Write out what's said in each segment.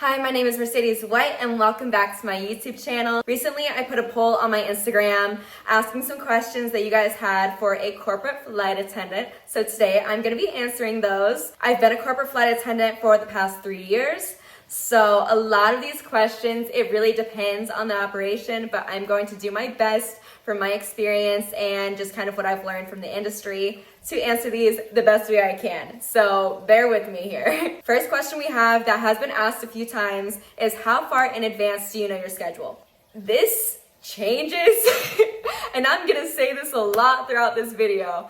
Hi, my name is Mercedes White and welcome back to my YouTube channel. Recently, I put a poll on my Instagram asking some questions that you guys had for a corporate flight attendant. So today I'm going to be answering those. I've been a corporate flight attendant for the past 3 years. So a lot of these questions, it really depends on the operation, but I'm going to do my best from my experience and just kind of what I've learned from the industry to answer these the best way I can. So bear with me here. First question we have that has been asked a few times is how far in advance do you know your schedule? This changes, and I'm gonna say this a lot throughout this video.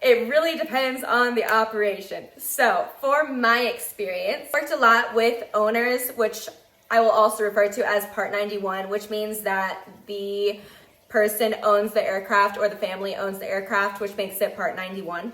It really depends on the operation. So for my experience, I worked a lot with owners, which I will also refer to as Part 91, which means that the person owns the aircraft or the family owns the aircraft, which makes it Part 91.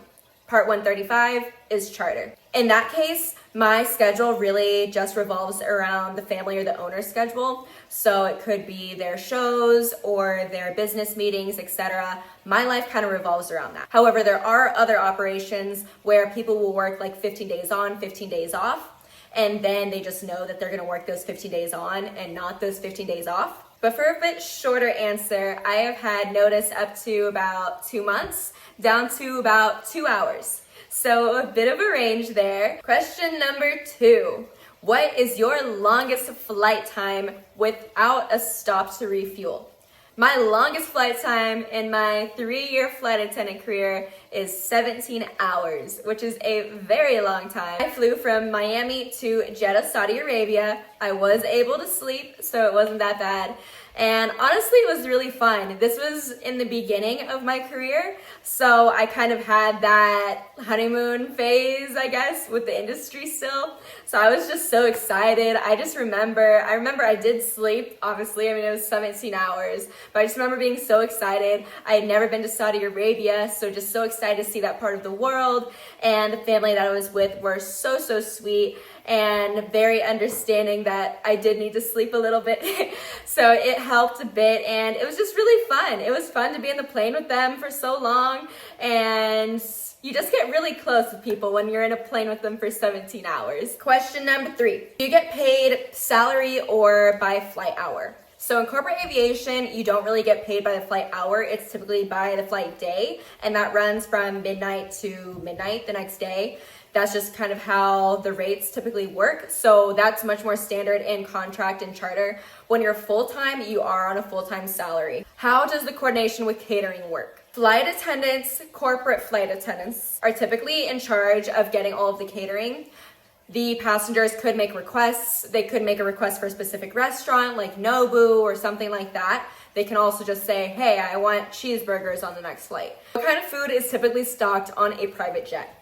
Part 135 is charter. In that case, my schedule really just revolves around the family or the owner's schedule. So it could be their shows or their business meetings, etc. My life kind of revolves around that. However, there are other operations where people will work like 15 days on, 15 days off, and then they just know that they're gonna work those 15 days on and not those 15 days off. But for a bit shorter answer, I have had notice up to about 2 months, down to about 2 hours. So a bit of a range there. Question number 2. What is your longest flight time without a stop to refuel? My longest flight time in my 3-year flight attendant career is 17 hours, which is a very long time. I flew from Miami to Jeddah, Saudi Arabia. I was able to sleep, so it wasn't that bad. And honestly, it was really fun. This was in the beginning of my career, so I kind of had that honeymoon phase, I guess, with the industry still. So I was just so excited. I remember I did sleep, obviously. I mean, it was 17 hours, but I just remember being so excited. I had never been to Saudi Arabia, so just so excited to see that part of the world. And the family that I was with were so sweet and very understanding that I did need to sleep a little bit. So it helped a bit, and it was just really fun. It was fun to be in the plane with them for so long, and you just get really close with people when you're in a plane with them for 17 hours. Question number 3. Do you get paid salary or by flight hour? So in corporate aviation, you don't really get paid by the flight hour. It's typically by the flight day, and that runs from midnight to midnight the next day. That's just kind of how the rates typically work. So that's much more standard in contract and charter. When you're full-time, you are on a full-time salary. How does the coordination with catering work? Flight attendants, corporate flight attendants, are typically in charge of getting all of the catering. The passengers could make requests. They could make a request for a specific restaurant like Nobu or something like that. They can also just say, hey, I want cheeseburgers on the next flight. What kind of food is typically stocked on a private jet?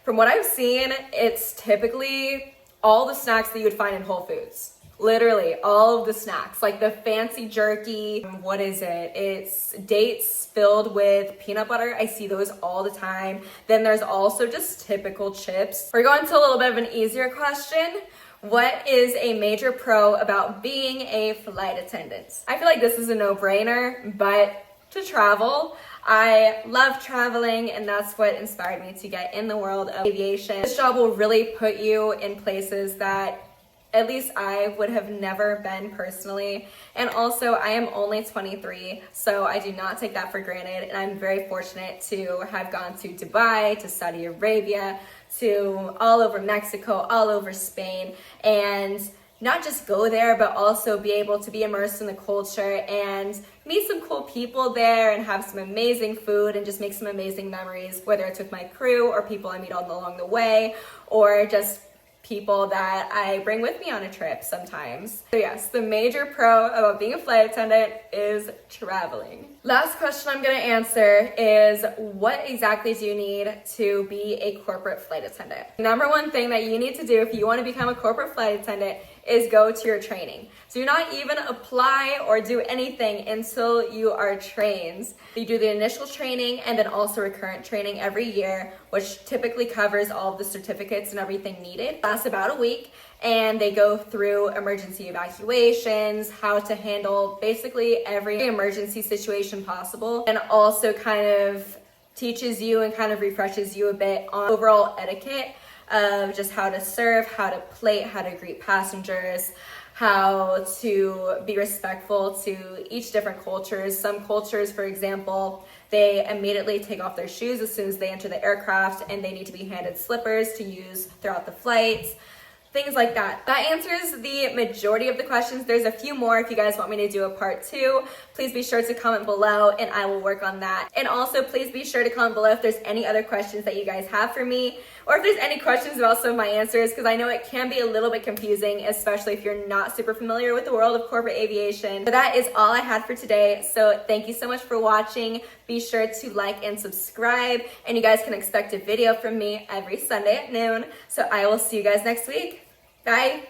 From what I've seen, it's typically all the snacks that you would find in Whole Foods. Literally, all of the snacks, like the fancy jerky, what is it? It's dates filled with peanut butter. I see those all the time. Then there's also just typical chips. We're going to a little bit of an easier question. What is a major pro about being a flight attendant? I feel like this is a no-brainer, but to travel. I love traveling, and that's what inspired me to get in the world of aviation. This job will really put you in places that at least I would have never been personally. And also, I am only 23, so I do not take that for granted. And I'm very fortunate to have gone to Dubai, to Saudi Arabia, to all over Mexico, all over Spain, and not just go there, but also be able to be immersed in the culture and meet some cool people there and have some amazing food and just make some amazing memories, whether it's with my crew or people I meet along the way, or just people that I bring with me on a trip sometimes. So yes, the major pro about being a flight attendant is traveling. Last question I'm gonna answer is, what exactly do you need to be a corporate flight attendant? Number one thing that you need to do if you wanna become a corporate flight attendant is go to your training. So you're not even apply or do anything until you are trained. You do the initial training and then also recurrent training every year, which typically covers all of the certificates and everything needed. It lasts about a week, and they go through emergency evacuations, how to handle basically every emergency situation possible, and also kind of teaches you and kind of refreshes you a bit on overall etiquette of just how to serve, how to plate, how to greet passengers, how to be respectful to each different cultures. Some cultures, for example, they immediately take off their shoes as soon as they enter the aircraft, and they need to be handed slippers to use throughout the flight. Things like that. That answers the majority of the questions. There's a few more if you guys want me to do a part 2. Please be sure to comment below and I will work on that. And also please be sure to comment below if there's any other questions that you guys have for me, or if there's any questions about some of my answers, because I know it can be a little bit confusing, especially if you're not super familiar with the world of corporate aviation. But that is all I had for today. So thank you so much for watching. Be sure to like and subscribe, and you guys can expect a video from me every Sunday at noon. So I will see you guys next week. Bye.